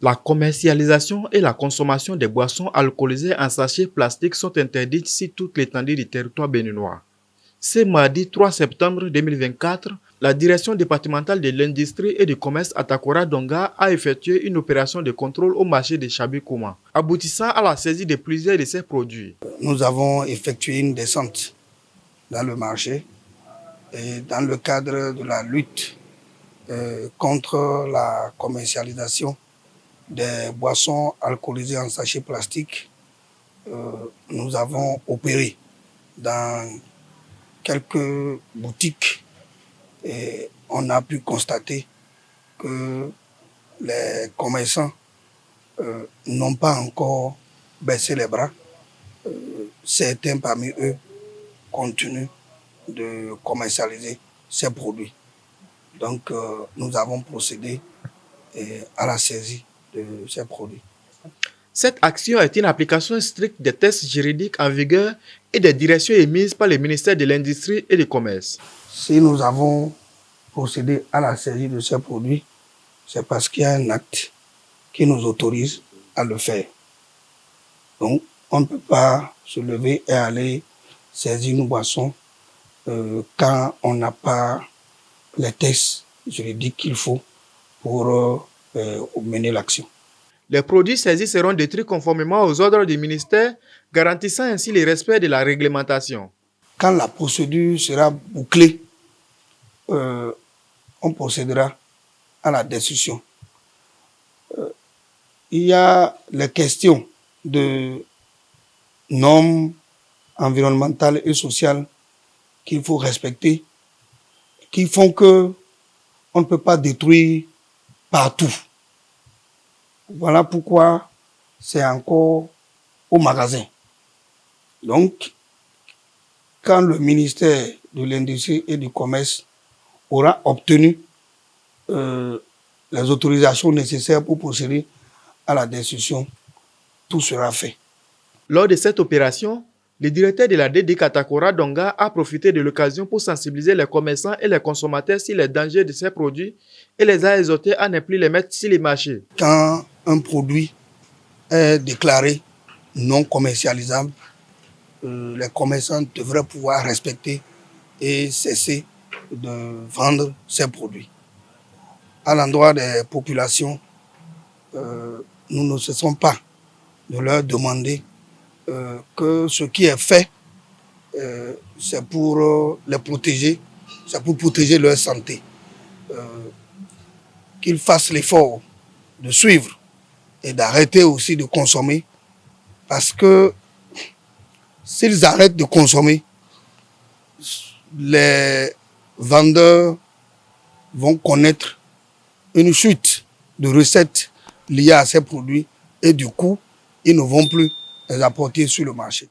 La commercialisation et la consommation des boissons alcoolisées en sachets plastiques sont interdites sur toute l'étendue du territoire béninois. Ce mardi 3 septembre 2024, la direction départementale de l'industrie et du commerce à Takora-Donga a effectué une opération de contrôle au marché de Chabikouma, aboutissant à la saisie de plusieurs de ces produits. Nous avons effectué une descente dans le marché et dans le cadre de la lutte contre la commercialisation des boissons alcoolisées en sachets plastiques. Nous avons opéré dans quelques boutiques et on a pu constater que les commerçants n'ont pas encore baissé les bras. Certains parmi eux continuent de commercialiser ces produits. Donc nous avons procédé à la saisie de ces produits. Cette action est une application stricte des tests juridiques en vigueur et des directions émises par le ministère de l'Industrie et du Commerce. Si nous avons procédé à la saisie de ces produits, c'est parce qu'il y a un acte qui nous autorise à le faire. Donc, on ne peut pas se lever et aller saisir nos boissons quand on n'a pas les tests juridiques qu'il faut pour mener l'action. Les produits saisis seront détruits conformément aux ordres du ministère, garantissant ainsi le respect de la réglementation. Quand la procédure sera bouclée, on procédera à la destruction. Il y a les questions de normes environnementales et sociales qu'il faut respecter, qui font que on ne peut pas détruire partout. Voilà pourquoi c'est encore au magasin. Donc, quand le ministère de l'Industrie et du Commerce aura obtenu les autorisations nécessaires pour procéder à la destruction, tout sera fait. Lors de cette opération, le directeur de la DD Takora-Donga a profité de l'occasion pour sensibiliser les commerçants et les consommateurs sur les dangers de ces produits et les a exhortés à ne plus les mettre sur les marchés. Quand un produit est déclaré non commercialisable, les commerçants devraient pouvoir respecter et cesser de vendre ces produits. À l'endroit des populations, nous ne cessons pas de leur demander que ce qui est fait, c'est pour les protéger, c'est pour protéger leur santé. Qu'ils fassent l'effort de suivre et d'arrêter aussi de consommer, parce que s'ils arrêtent de consommer, les vendeurs vont connaître une chute de recettes liées à ces produits et du coup, ils ne vont plus les apporter sur le marché.